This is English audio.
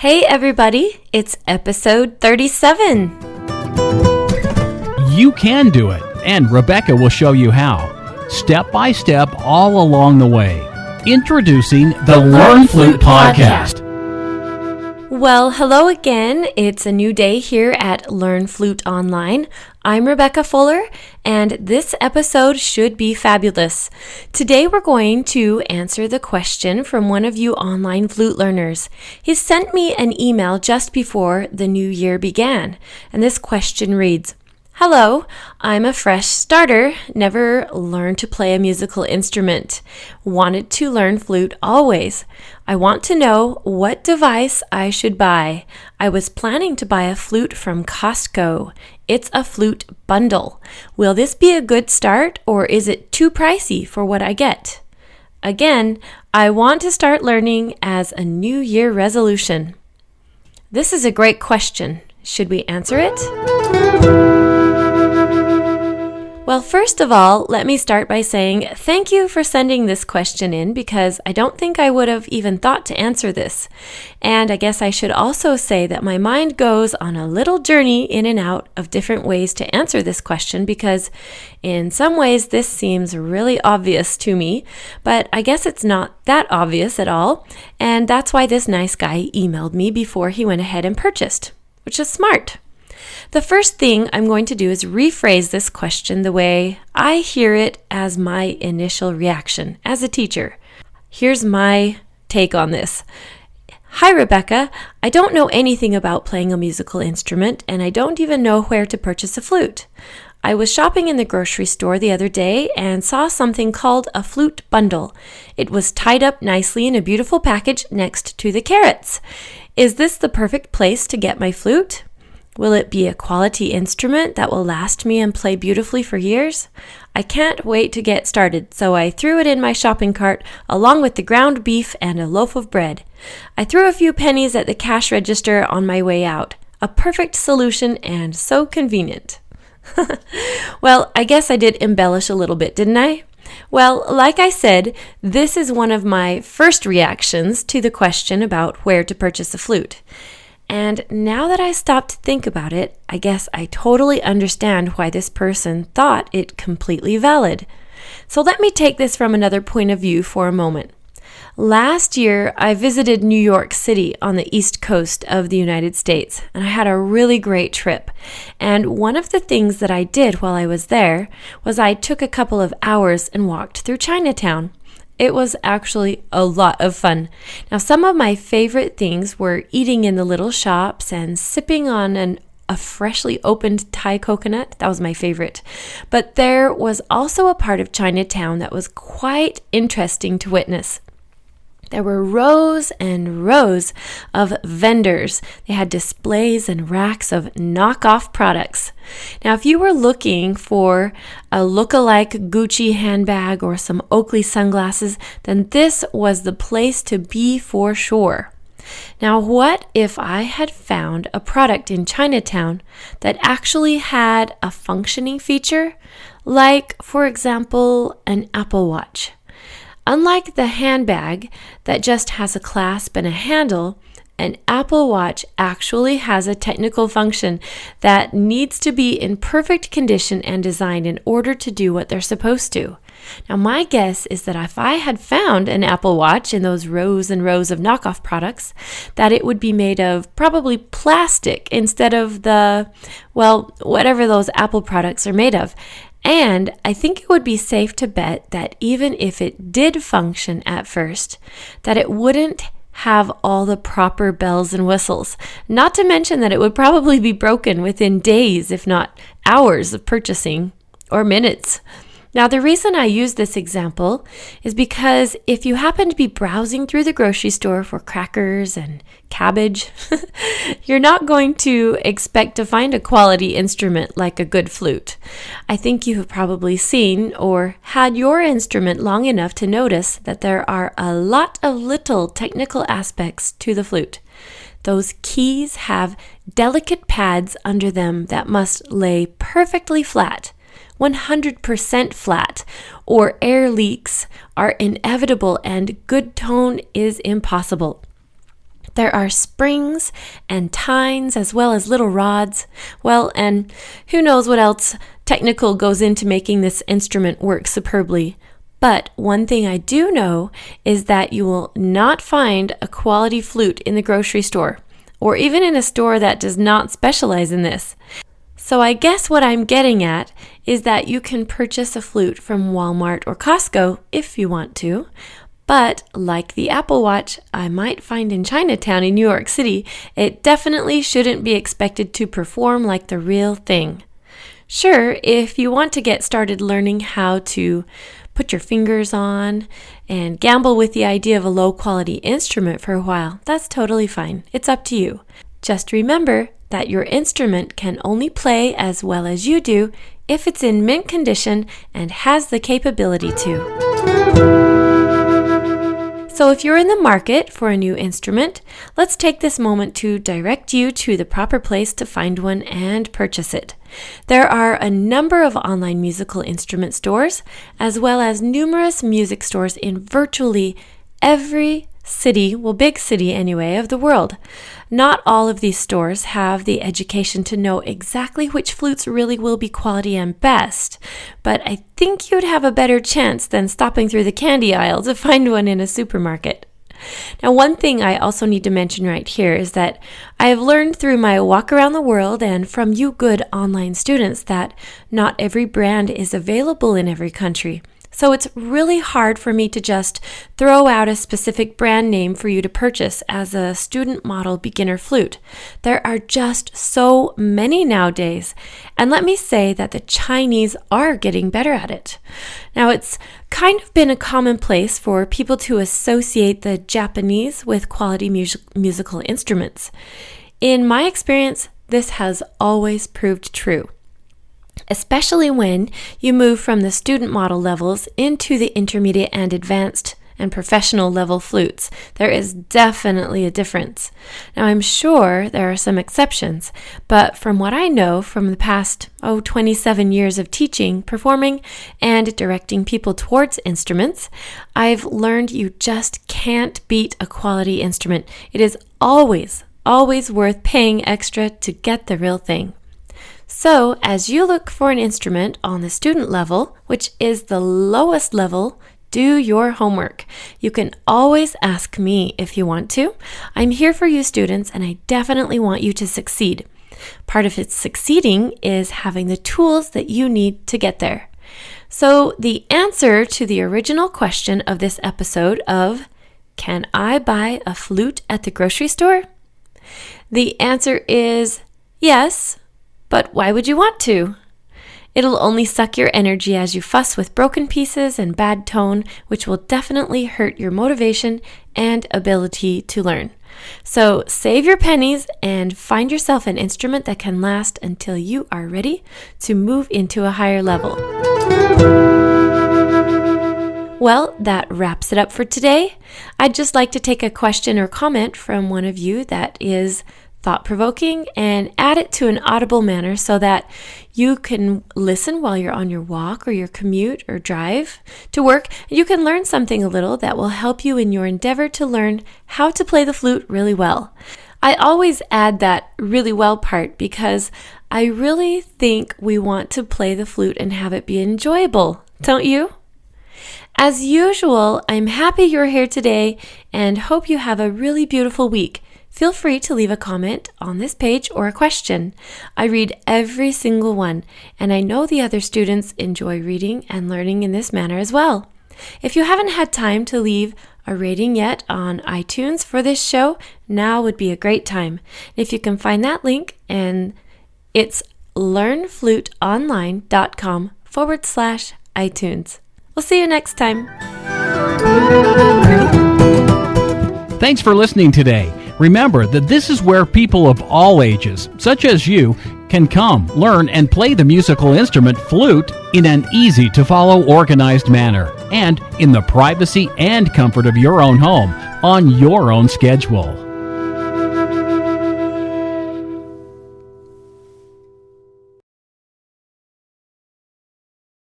Hey everybody, it's episode 37. You can do it, and Rebecca will show you how, step by step all along the way. Introducing the Learn Flute Podcast. Well, hello again. It's a new day here at Learn Flute Online. I'm Rebecca Fuller, and this episode should be fabulous. Today we're going to answer the question from one of you online flute learners. He sent me an email just before the new year began, and this question reads, "Hello, I'm a fresh starter, never learned to play a musical instrument. Wanted to learn flute always. I want to know what device I should buy. I was planning to buy a flute from Costco. It's a flute bundle. Will this be a good start, or is it too pricey for what I get? Again, I want to start learning as a New Year resolution." This is a great question. Should we answer it? Well, first of all, let me start by saying thank you for sending this question in because I don't think I would have even thought to answer this. And I guess I should also say that my mind goes on a little journey in and out of different ways to answer this question because in some ways this seems really obvious to me, but I guess it's not that obvious at all. And that's why this nice guy emailed me before he went ahead and purchased, which is smart. The first thing I'm going to do is rephrase this question the way I hear it as my initial reaction as a teacher. Here's my take on this. Hi, Rebecca. I don't know anything about playing a musical instrument, and I don't even know where to purchase a flute. I was shopping in the grocery store the other day and saw something called a flute bundle. It was tied up nicely in a beautiful package next to the carrots. Is this the perfect place to get my flute? Will it be a quality instrument that will last me and play beautifully for years? I can't wait to get started, so I threw it in my shopping cart along with the ground beef and a loaf of bread. I threw a few pennies at the cash register on my way out. A perfect solution and so convenient. Well, I guess I did embellish a little bit, didn't I? Well, like I said, this is one of my first reactions to the question about where to purchase a flute. And now that I stopped to think about it, I guess I totally understand why this person thought it completely valid. So let me take this from another point of view for a moment. Last year, I visited New York City on the East Coast of the United States, and I had a really great trip. And one of the things that I did while I was there was I took a couple of hours and walked through Chinatown. It was actually a lot of fun. Now, some of my favorite things were eating in the little shops and sipping on a freshly opened Thai coconut. That was my favorite. But there was also a part of Chinatown that was quite interesting to witness. There were rows and rows of vendors. They had displays and racks of knockoff products. Now, if you were looking for a look-alike Gucci handbag or some Oakley sunglasses, then this was the place to be for sure. Now, what if I had found a product in Chinatown that actually had a functioning feature, like, for example, an Apple Watch? Unlike the handbag that just has a clasp and a handle, an Apple Watch actually has a technical function that needs to be in perfect condition and design in order to do what they're supposed to. Now, my guess is that if I had found an Apple Watch in those rows and rows of knockoff products, that it would be made of probably plastic instead of whatever those Apple products are made of. And I think it would be safe to bet that even if it did function at first, that it wouldn't have all the proper bells and whistles. Not to mention that it would probably be broken within days, if not hours of purchasing, or minutes. Now, the reason I use this example is because if you happen to be browsing through the grocery store for crackers and cabbage, you're not going to expect to find a quality instrument like a good flute. I think you have probably seen or had your instrument long enough to notice that there are a lot of little technical aspects to the flute. Those keys have delicate pads under them that must lay perfectly flat. 100% flat, or air leaks are inevitable and good tone is impossible. There are springs and tines as well as little rods. Well, and who knows what else technical goes into making this instrument work superbly. But one thing I do know is that you will not find a quality flute in the grocery store, or even in a store that does not specialize in this. So I guess what I'm getting at is that you can purchase a flute from Walmart or Costco if you want to, but like the Apple Watch I might find in Chinatown in New York City, it definitely shouldn't be expected to perform like the real thing. Sure, if you want to get started learning how to put your fingers on and gamble with the idea of a low-quality instrument for a while, that's totally fine. It's up to you. Just remember that your instrument can only play as well as you do if it's in mint condition and has the capability to. So if you're in the market for a new instrument, let's take this moment to direct you to the proper place to find one and purchase it. There are a number of online musical instrument stores, as well as numerous music stores in virtually every city, well, big city anyway, of the world. Not all of these stores have the education to know exactly which flutes really will be quality and best, but I think you'd have a better chance than stopping through the candy aisle to find one in a supermarket. Now, one thing I also need to mention right here is that I have learned through my walk around the world and from you good online students that not every brand is available in every country. So it's really hard for me to just throw out a specific brand name for you to purchase as a student model beginner flute. There are just so many nowadays. And let me say that the Chinese are getting better at it. Now, it's kind of been a commonplace for people to associate the Japanese with quality musical instruments. In my experience, this has always proved true, especially when you move from the student model levels into the intermediate and advanced and professional level flutes. There is definitely a difference. Now, I'm sure there are some exceptions, but from what I know from the past 27 years of teaching, performing, and directing people towards instruments, I've learned you just can't beat a quality instrument. It is always worth paying extra to get the real thing. So, as you look for an instrument on the student level, which is the lowest level, do your homework. You can always ask me if you want to. I'm here for you students, and I definitely want you to succeed. Part of it succeeding is having the tools that you need to get there. So, the answer to the original question of this episode of, can I buy a flute at the grocery store? The answer is yes. But why would you want to? It'll only suck your energy as you fuss with broken pieces and bad tone, which will definitely hurt your motivation and ability to learn. So save your pennies and find yourself an instrument that can last until you are ready to move into a higher level. Well, that wraps it up for today. I'd just like to take a question or comment from one of you that is thought-provoking and add it to an audible manner so that you can listen while you're on your walk or your commute or drive to work. You can learn something a little that will help you in your endeavor to learn how to play the flute really well. I always add that really well part because I really think we want to play the flute and have it be enjoyable, don't you? As usual, I'm happy you're here today and hope you have a really beautiful week. Feel free to leave a comment on this page or a question. I read every single one, and I know the other students enjoy reading and learning in this manner as well. If you haven't had time to leave a rating yet on iTunes for this show, now would be a great time. If you can find that link, and it's learnfluteonline.com/iTunes. We'll see you next time. Thanks for listening today. Remember that this is where people of all ages, such as you, can come, learn, and play the musical instrument flute in an easy-to-follow, organized manner, and in the privacy and comfort of your own home, on your own schedule.